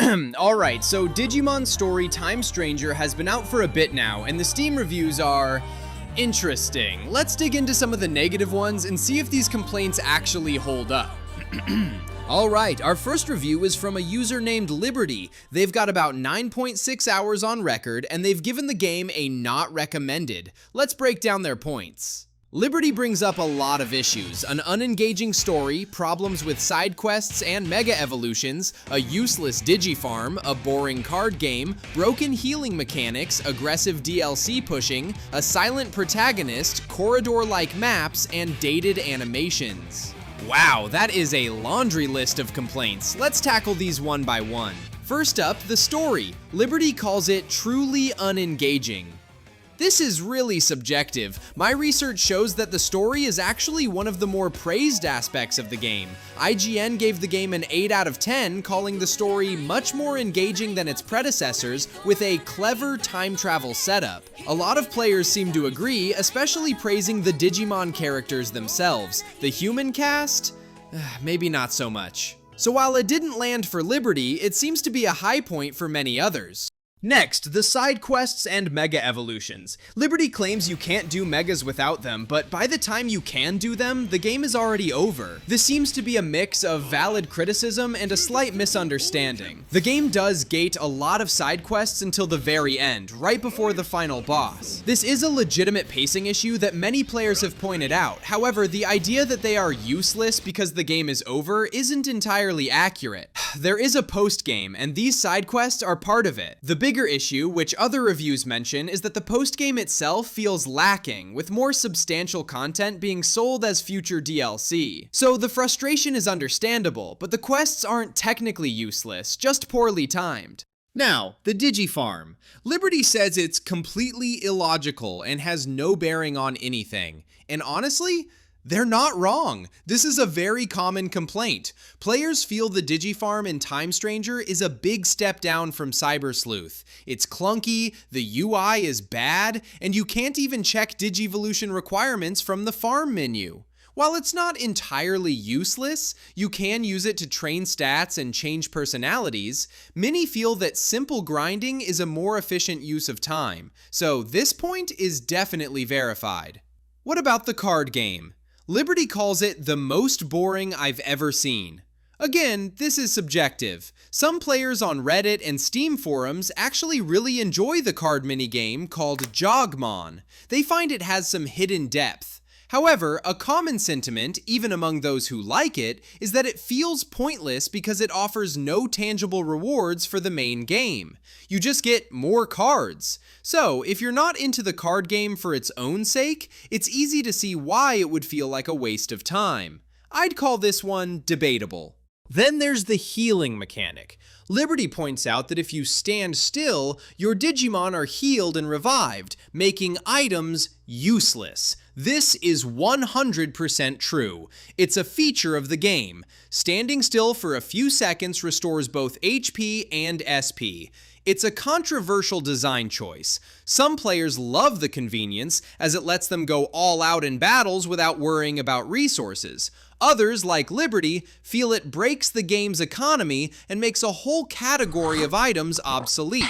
Alright, so Digimon Story Time Stranger has been out for a bit now, and the Steam reviews are interesting. Let's dig into some of the negative ones and see if these complaints actually hold up. Alright, our first review is from a user named Liberty. They've got about 9.6 hours on record, and they've given the game a not recommended. Let's break down their points. Liberty brings up a lot of issues: an unengaging story, problems with side quests and mega evolutions, a useless Digifarm, a boring card game, broken healing mechanics, aggressive DLC pushing, a silent protagonist, corridor-like maps, and dated animations. Wow, that is a laundry list of complaints. Let's tackle these one by one. First up, the story. Liberty calls it truly unengaging. This is really subjective. My research shows that the story is actually one of the more praised aspects of the game. IGN gave the game an 8 out of 10, calling the story much more engaging than its predecessors with a clever time travel setup. A lot of players seem to agree, especially praising the Digimon characters themselves. The human cast? Maybe not so much. So while it didn't land for Liberty, it seems to be a high point for many others. Next, the side quests and mega evolutions. Liberty claims you can't do megas without them, but by the time you can do them, the game is already over. This seems to be a mix of valid criticism and a slight misunderstanding. The game does gate a lot of side quests until the very end, right before the final boss. This is a legitimate pacing issue that many players have pointed out. However, the idea that they are useless because the game is over isn't entirely accurate. There is a post-game, and these side quests are part of it. The bigger issue, which other reviews mention, is that the post-game itself feels lacking, with more substantial content being sold as future DLC. So the frustration is understandable, but the quests aren't technically useless, just poorly timed. Now, the Digifarm. Liberty says it's completely illogical and has no bearing on anything. And honestly, they're not wrong. This is a very common complaint. Players feel the Digifarm in Time Stranger is a big step down from Sleuth. It's clunky, the UI is bad, and you can't even check Digivolution requirements from the farm menu. While it's not entirely useless, you can use it to train stats and change personalities, many feel that simple grinding is a more efficient use of time. So this point is definitely verified. What about the card game? Liberty calls it the most boring I've ever seen. Again, this is subjective. Some players on Reddit and Steam forums actually really enjoy the card minigame called Aegiomon. They find it has some hidden depth. However, a common sentiment, even among those who like it, is that it feels pointless because it offers no tangible rewards for the main game. You just get more cards. So, if you're not into the card game for its own sake, it's easy to see why it would feel like a waste of time. I'd call this one debatable. Then there's the healing mechanic. Liberty points out that if you stand still, your Digimon are healed and revived, making items useless. This is 100% true. It's a feature of the game. Standing still for a few seconds restores both HP and SP. It's a controversial design choice. Some players love the convenience, as it lets them go all out in battles without worrying about resources. Others, like Liberty, feel it breaks the game's economy and makes a whole category of items obsolete.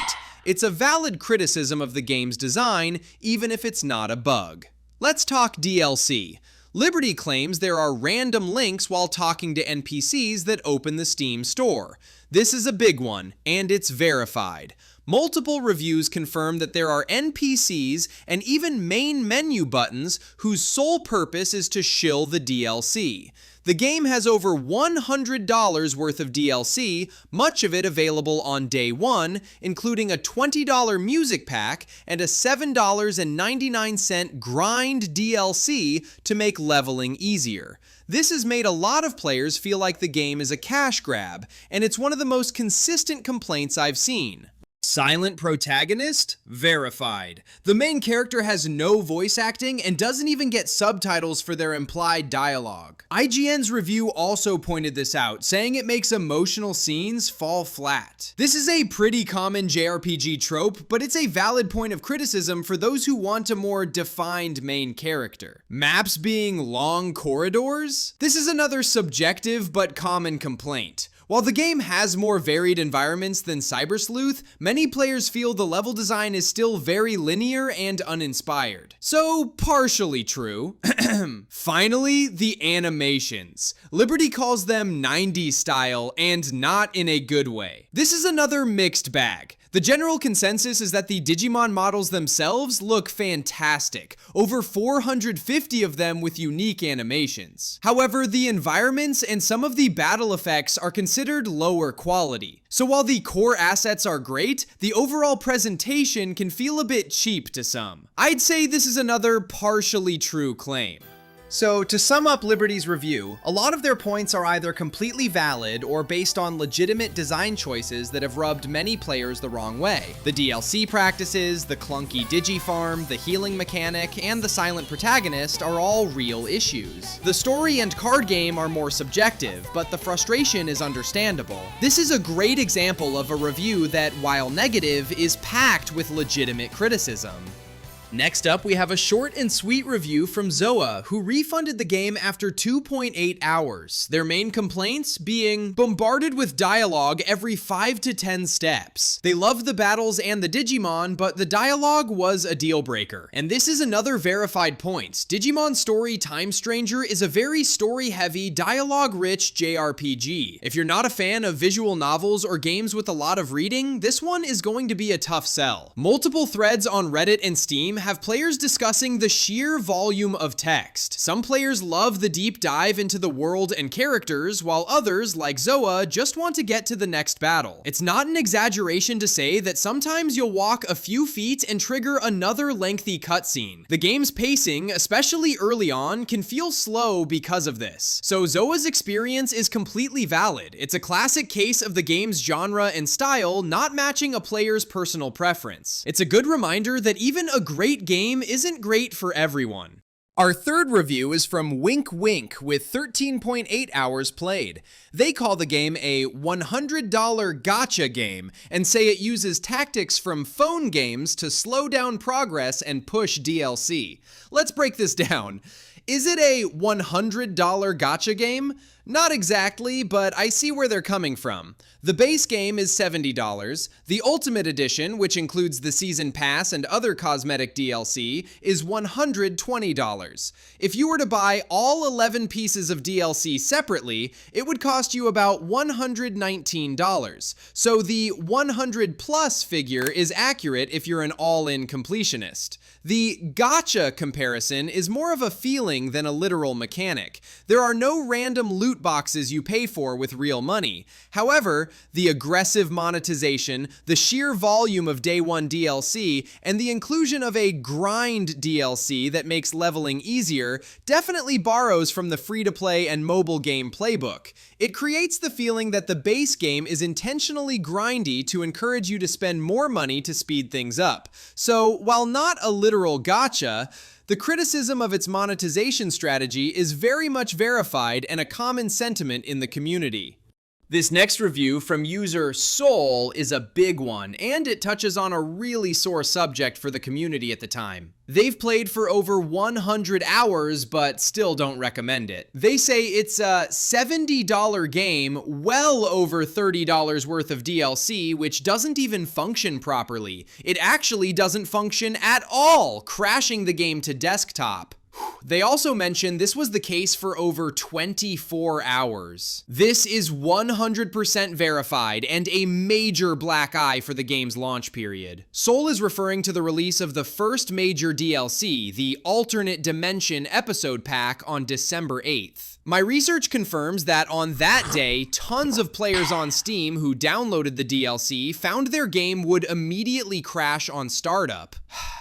It's a valid criticism of the game's design, even if it's not a bug. Let's talk DLC. Liberty claims there are random links while talking to NPCs that open the Steam store. This is a big one, and it's verified. Multiple reviews confirm that there are NPCs and even main menu buttons whose sole purpose is to shill the DLC. The game has over $100 worth of DLC, much of it available on day one, including a $20 music pack and a $7.99 grind DLC to make leveling easier. This has made a lot of players feel like the game is a cash grab, and it's one of the most consistent complaints I've seen. Silent protagonist? Verified. The main character has no voice acting and doesn't even get subtitles for their implied dialogue. IGN's review also pointed this out, saying it makes emotional scenes fall flat. This is a pretty common JRPG trope, but it's a valid point of criticism for those who want a more defined main character. Maps being long corridors? This is another subjective but common complaint. While the game has more varied environments than Cyber Sleuth, many players feel the level design is still very linear and uninspired. So, partially true. Finally, the animations. Liberty calls them 90s style, and not in a good way. This is another mixed bag. The general consensus is that the Digimon models themselves look fantastic, over 450 of them with unique animations. However, the environments and some of the battle effects are considered lower quality. So while the core assets are great, the overall presentation can feel a bit cheap to some. I'd say this is another partially true claim. So, to sum up Liberty's review, a lot of their points are either completely valid or based on legitimate design choices that have rubbed many players the wrong way. The DLC practices, the clunky Digifarm, the healing mechanic, and the silent protagonist are all real issues. The story and card game are more subjective, but the frustration is understandable. This is a great example of a review that, while negative, is packed with legitimate criticism. Next up, we have a short and sweet review from Zoa, who refunded the game after 2.8 hours. Their main complaints being bombarded with dialogue every 5 to 10 steps. They loved the battles and the Digimon, but the dialogue was a deal breaker. And this is another verified point. Digimon Story Time Stranger is a very story-heavy, dialogue-rich JRPG. If you're not a fan of visual novels or games with a lot of reading, this one is going to be a tough sell. Multiple threads on Reddit and Steam have players discussing the sheer volume of text. Some players love the deep dive into the world and characters, while others, like Zoa, just want to get to the next battle. It's not an exaggeration to say that sometimes you'll walk a few feet and trigger another lengthy cutscene. The game's pacing, especially early on, can feel slow because of this. So Zoa's experience is completely valid. It's a classic case of the game's genre and style not matching a player's personal preference. It's a good reminder that even a great game isn't great for everyone. Our third review is from Wink Wink with 13.8 hours played. They call the game a $100 gacha game and say it uses tactics from phone games to slow down progress and push DLC. Let's break this down. Is it a $100 gacha game? Not exactly, but I see where they're coming from. The base game is $70. The Ultimate Edition, which includes the Season Pass and other cosmetic DLC, is $120. If you were to buy all 11 pieces of DLC separately, it would cost you about $119. So the 100 plus figure is accurate if you're an all-in completionist. The gacha comparison is more of a feeling than a literal mechanic. There are no random loot boxes you pay for with real money. However, the aggressive monetization, the sheer volume of day one DLC, and the inclusion of a grind DLC that makes leveling easier definitely borrows from the free-to-play and mobile game playbook. It creates the feeling that the base game is intentionally grindy to encourage you to spend more money to speed things up. So, while not a literal gacha, the criticism of its monetization strategy is very much verified and a common sentiment in the community. This next review from user Soul is a big one, and it touches on a really sore subject for the community at the time. They've played for over 100 hours, but still don't recommend it. They say it's a $70 game, well over $30 worth of DLC, which doesn't even function properly. It actually doesn't function at all, crashing the game to desktop. They also mention this was the case for over 24 hours. This is 100% verified and a major black eye for the game's launch period. Soul is referring to the release of the first major DLC, the Alternate Dimension episode pack, on December 8th. My research confirms that on that day, tons of players on Steam who downloaded the DLC found their game would immediately crash on startup.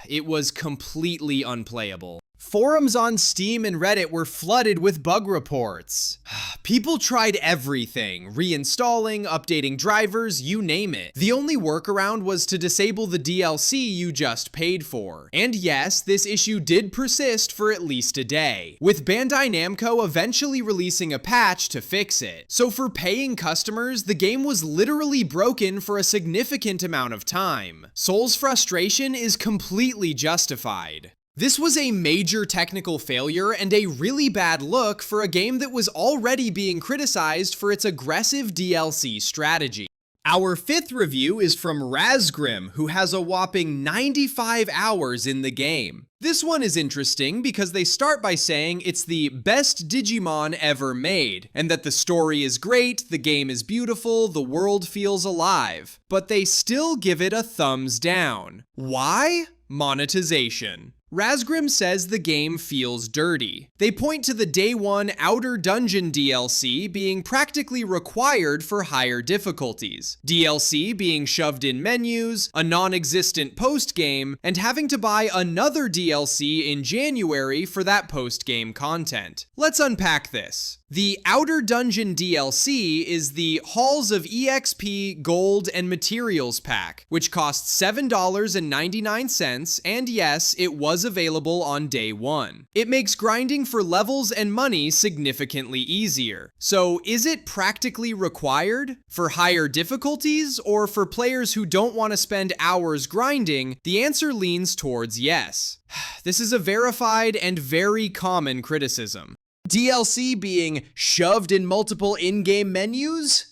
It was completely unplayable. Forums on Steam and Reddit were flooded with bug reports. People tried everything, reinstalling, updating drivers, you name it. The only workaround was to disable the DLC you just paid for. And yes, this issue did persist for at least a day, with Bandai Namco eventually releasing a patch to fix it. So for paying customers, the game was literally broken for a significant amount of time. Soul's frustration is completely justified. This was a major technical failure and a really bad look for a game that was already being criticized for its aggressive DLC strategy. Our fifth review is from Razgrim, who has a whopping 95 hours in the game. This one is interesting because they start by saying it's the best Digimon ever made, and that the story is great, the game is beautiful, the world feels alive. But they still give it a thumbs down. Why? Monetization. Razgrim says the game feels dirty. They point to the Day 1 Outer Dungeon DLC being practically required for higher difficulties, DLC being shoved in menus, a non-existent post-game, and having to buy another DLC in January for that post-game content. Let's unpack this. The Outer Dungeon DLC is the Halls of EXP, Gold, and Materials pack, which costs $7.99, and yes, it was available on day 1. It makes grinding for levels and money significantly easier. So is it practically required? For higher difficulties, or for players who don't want to spend hours grinding? The answer leans towards yes. This is a verified and very common criticism. DLC being shoved in multiple in-game menus?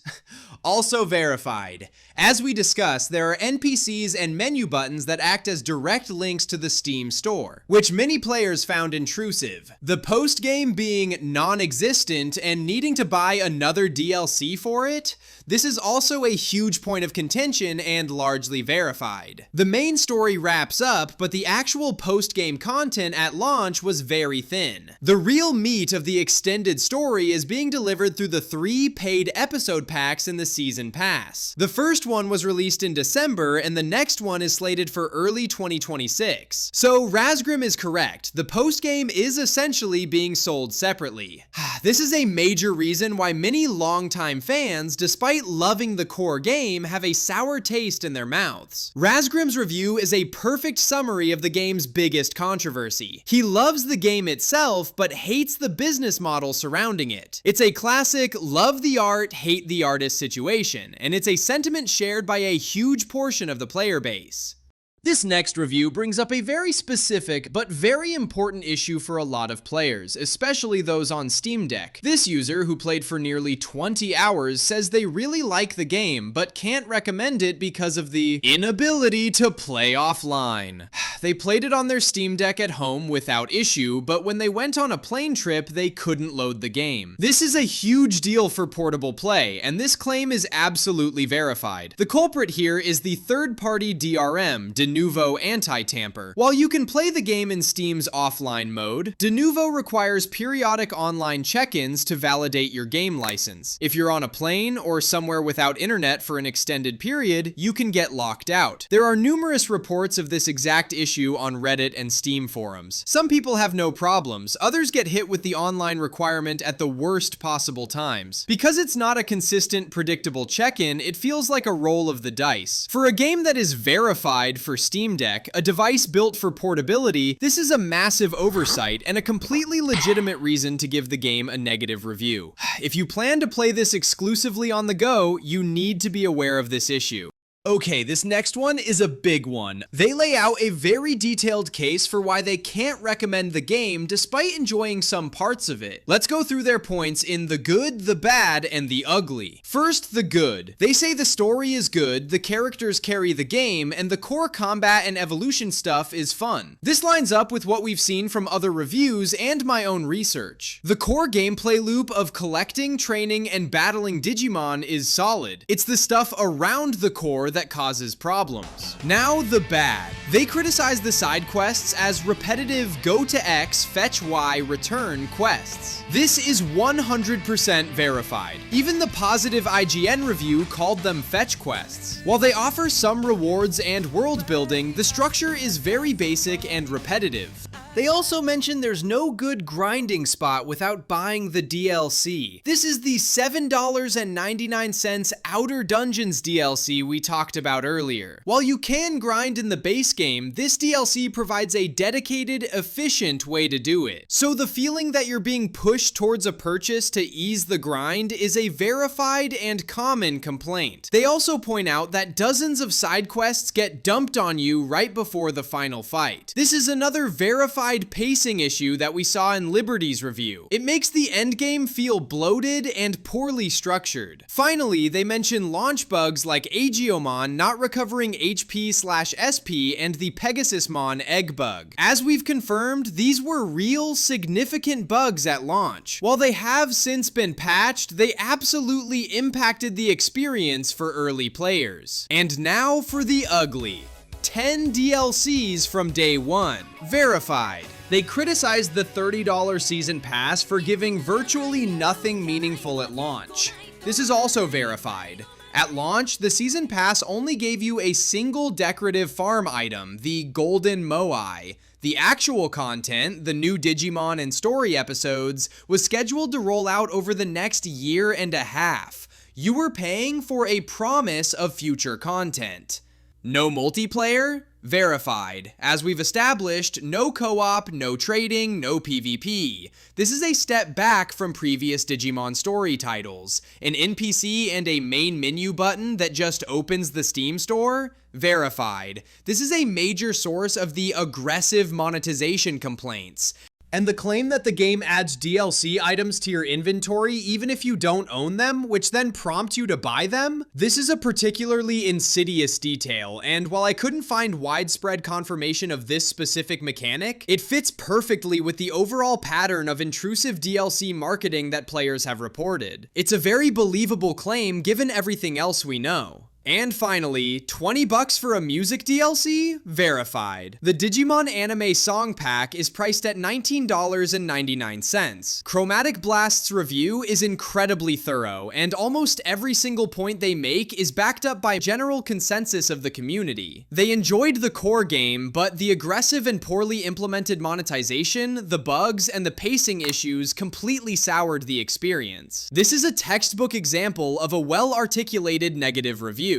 Also verified. As we discussed, there are NPCs and menu buttons that act as direct links to the Steam store, which many players found intrusive. The post-game being non-existent and needing to buy another DLC for it? This is also a huge point of contention and largely verified. The main story wraps up, but the actual post-game content at launch was very thin. The real meat of the extended story is being delivered through the 3 paid episode packs in the season pass. The first one was released in December, and the next one is slated for early 2026. So Razgrim is correct. The post-game is essentially being sold separately. This is a major reason why many longtime fans, despite loving the core game, have a sour taste in their mouths. Razgrim's review is a perfect summary of the game's biggest controversy. He loves the game itself, but hates the business model surrounding it. It's a classic love the art, hate the artist situation, and it's a sentiment shared by a huge portion of the player base. This next review brings up a very specific but very important issue for a lot of players, especially those on Steam Deck. This user, who played for nearly 20 hours, says they really like the game, but can't recommend it because of the inability to play offline. They played it on their Steam Deck at home without issue, but when they went on a plane trip, they couldn't load the game. This is a huge deal for portable play, and this claim is absolutely verified. The culprit here is the third-party DRM, Denuvo anti-tamper. While you can play the game in Steam's offline mode, Denuvo requires periodic online check-ins to validate your game license. If you're on a plane or somewhere without internet for an extended period, you can get locked out. There are numerous reports of this exact issue on Reddit and Steam forums. Some people have no problems, others get hit with the online requirement at the worst possible times. Because it's not a consistent, predictable check-in, it feels like a roll of the dice. For a game that is verified for Steam Deck, a device built for portability, this is a massive oversight and a completely legitimate reason to give the game a negative review. If you plan to play this exclusively on the go, you need to be aware of this issue. Okay, this next one is a big one. They lay out a very detailed case for why they can't recommend the game despite enjoying some parts of it. Let's go through their points in the good, the bad, and the ugly. First, the good. They say the story is good, the characters carry the game, and the core combat and evolution stuff is fun. This lines up with what we've seen from other reviews and my own research. The core gameplay loop of collecting, training, and battling Digimon is solid. It's the stuff around the core that causes problems. Now the bad. They criticize the side quests as repetitive go to X, fetch Y, return quests. This is 100% verified. Even the positive IGN review called them fetch quests. While they offer some rewards and world building, the structure is very basic and repetitive. They also mention there's no good grinding spot without buying the DLC. This is the $7.99 Outer Dungeons DLC we talked about earlier. While you can grind in the base game, this DLC provides a dedicated, efficient way to do it. So the feeling that you're being pushed towards a purchase to ease the grind is a verified and common complaint. They also point out that dozens of side quests get dumped on you right before the final fight. This is another verified pacing issue that we saw in Liberty's review. It makes the endgame feel bloated and poorly structured. Finally, they mention launch bugs like Aegiomon not recovering HP/SP and the Pegasusmon egg bug. As we've confirmed, these were real significant bugs at launch. While they have since been patched, they absolutely impacted the experience for early players. And now for the ugly. 10 DLCs from day one. Verified. They criticized the $30 season pass for giving virtually nothing meaningful at launch. This is also verified. At launch, the season pass only gave you a single decorative farm item, the Golden Moai. The actual content, the new Digimon and Story episodes, was scheduled to roll out over the next year and a half. You were paying for a promise of future content. No multiplayer? Verified. As we've established, no co-op, no trading, no PvP. This is a step back from previous Digimon Story titles. An NPC and a main menu button that just opens the Steam store? Verified. This is a major source of the aggressive monetization complaints. And the claim that the game adds DLC items to your inventory even if you don't own them, which then prompt you to buy them? This is a particularly insidious detail, and while I couldn't find widespread confirmation of this specific mechanic, it fits perfectly with the overall pattern of intrusive DLC marketing that players have reported. It's a very believable claim given everything else we know. And finally, $20 for a music DLC? Verified. The Digimon Anime Song Pack is priced at $19.99. Chromatic Blast's review is incredibly thorough, and almost every single point they make is backed up by general consensus of the community. They enjoyed the core game, but the aggressive and poorly implemented monetization, the bugs, and the pacing issues completely soured the experience. This is a textbook example of a well-articulated negative review.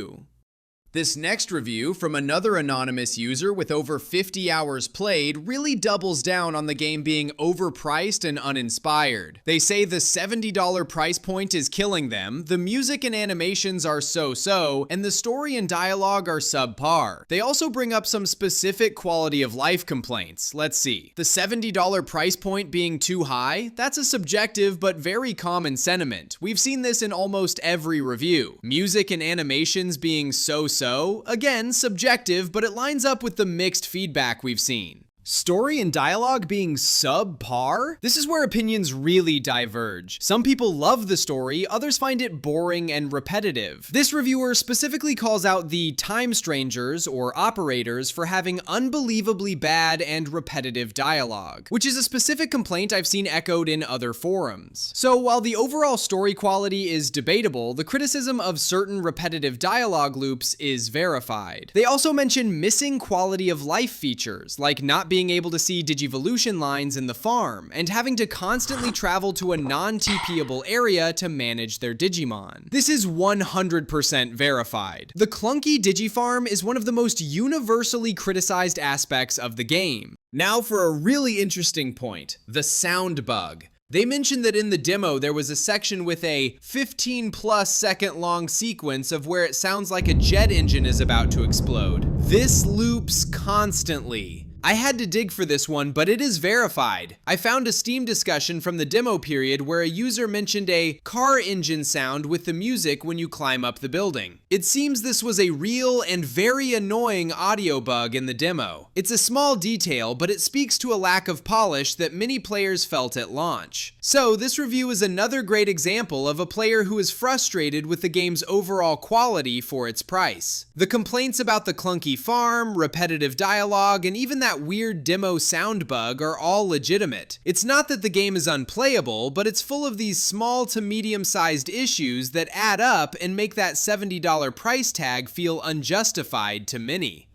This next review from another anonymous user with over 50 hours played really doubles down on the game being overpriced and uninspired. They say the $70 price point is killing them, the music and animations are so-so, and the story and dialogue are subpar. They also bring up some specific quality of life complaints. Let's see. The $70 price point being too high? That's a subjective but very common sentiment. We've seen this in almost every review. Music and animations being so-so? Again, subjective, but it lines up with the mixed feedback we've seen. Story and dialogue being subpar? This is where opinions really diverge. Some people love the story, others find it boring and repetitive. This reviewer specifically calls out the time strangers, or operators, for having unbelievably bad and repetitive dialogue, which is a specific complaint I've seen echoed in other forums. So while the overall story quality is debatable, the criticism of certain repetitive dialogue loops is verified. They also mention missing quality of life features, like not being able to see Digivolution lines in the farm, and having to constantly travel to a non-TPable area to manage their Digimon. This is 100% verified. The clunky Digifarm is one of the most universally criticized aspects of the game. Now for a really interesting point, the sound bug. They mentioned that in the demo there was a section with a 15+ second long sequence of where it sounds like a jet engine is about to explode. This loops constantly. I had to dig for this one, but it is verified. I found a Steam discussion from the demo period where a user mentioned a car engine sound with the music when you climb up the building. It seems this was a real and very annoying audio bug in the demo. It's a small detail, but it speaks to a lack of polish that many players felt at launch. So this review is another great example of a player who is frustrated with the game's overall quality for its price. The complaints about the clunky farm, repetitive dialogue, and even that weird demo sound bug are all legitimate. It's not that the game is unplayable, but it's full of these small to medium-sized issues that add up and make that $70 price tag feel unjustified to many.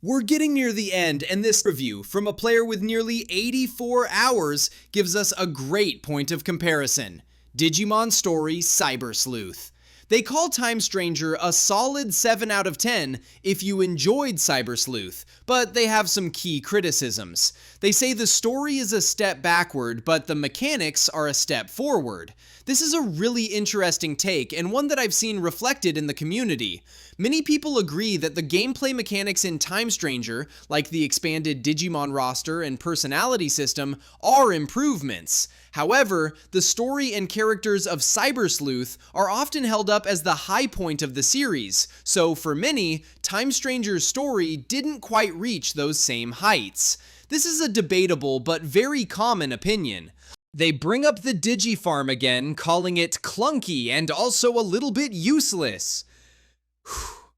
We're getting near the end, and this review from a player with nearly 84 hours gives us a great point of comparison. Digimon Story Cyber Sleuth. They call Time Stranger a solid 7 out of 10 if you enjoyed Cyber Sleuth, but they have some key criticisms. They say the story is a step backward, but the mechanics are a step forward. This is a really interesting take, and one that I've seen reflected in the community. Many people agree that the gameplay mechanics in Time Stranger, like the expanded Digimon roster and personality system, are improvements. However, the story and characters of Cyber Sleuth are often held up as the high point of the series, so for many, Time Stranger's story didn't quite reach those same heights. This is a debatable but very common opinion. They bring up the Digifarm again, calling it clunky and also a little bit useless.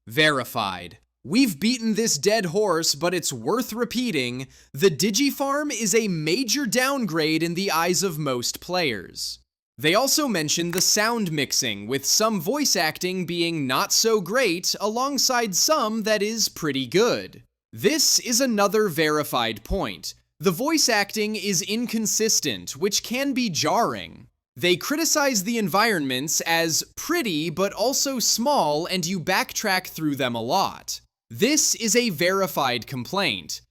Verified. We've beaten this dead horse, but it's worth repeating. The Digifarm is a major downgrade in the eyes of most players. They also mention the sound mixing, with some voice acting being not so great, alongside some that is pretty good. This is another verified point. The voice acting is inconsistent, which can be jarring. They criticize the environments as pretty but also small, and you backtrack through them a lot. This is a verified complaint.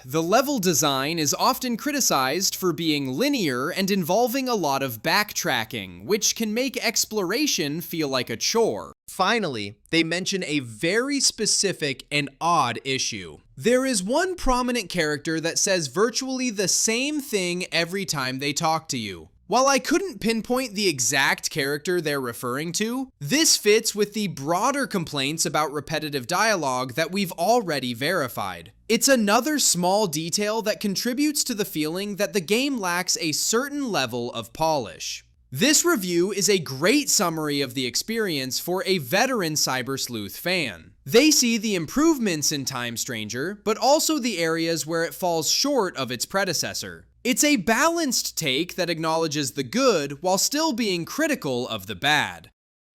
The level design is often criticized for being linear and involving a lot of backtracking, which can make exploration feel like a chore. Finally, they mention a very specific and odd issue. There is one prominent character that says virtually the same thing every time they talk to you. While I couldn't pinpoint the exact character they're referring to, this fits with the broader complaints about repetitive dialogue that we've already verified. It's another small detail that contributes to the feeling that the game lacks a certain level of polish. This review is a great summary of the experience for a veteran Cyber Sleuth fan. They see the improvements in Time Stranger, but also the areas where it falls short of its predecessor. It's a balanced take that acknowledges the good while still being critical of the bad.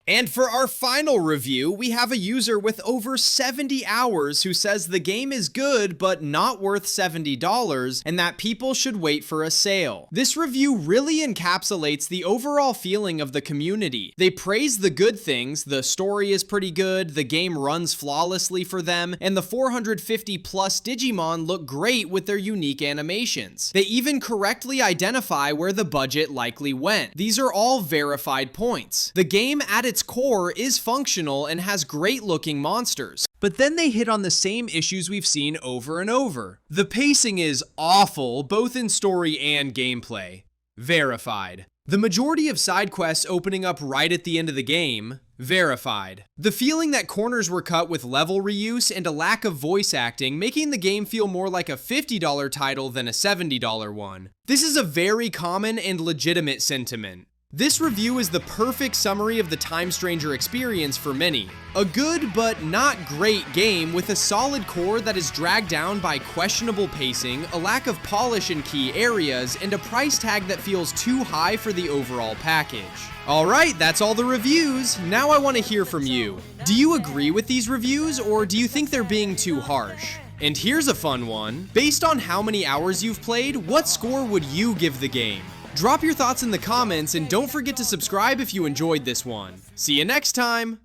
And for our final review, we have a user with over 70 hours who says the game is good but not worth $70 and that people should wait for a sale. This review really encapsulates the overall feeling of the community. They praise the good things, the story is pretty good, the game runs flawlessly for them, and the 450 plus Digimon look great with their unique animations. They even correctly identify where the budget likely went. These are all verified points. The game at its core is functional and has great looking monsters. But then they hit on the same issues we've seen over and over. The pacing is awful, both in story and gameplay. Verified. The majority of side quests opening up right at the end of the game. Verified. The feeling that corners were cut with level reuse and a lack of voice acting, making the game feel more like a $50 title than a $70 one. This is a very common and legitimate sentiment. This review is the perfect summary of the Time Stranger experience for many. A good but not great game with a solid core that is dragged down by questionable pacing, a lack of polish in key areas, and a price tag that feels too high for the overall package. Alright, that's all the reviews. Now I want to hear from you. Do you agree with these reviews, or do you think they're being too harsh? And here's a fun one. Based on how many hours you've played, what score would you give the game? Drop your thoughts in the comments and don't forget to subscribe if you enjoyed this one. See you next time!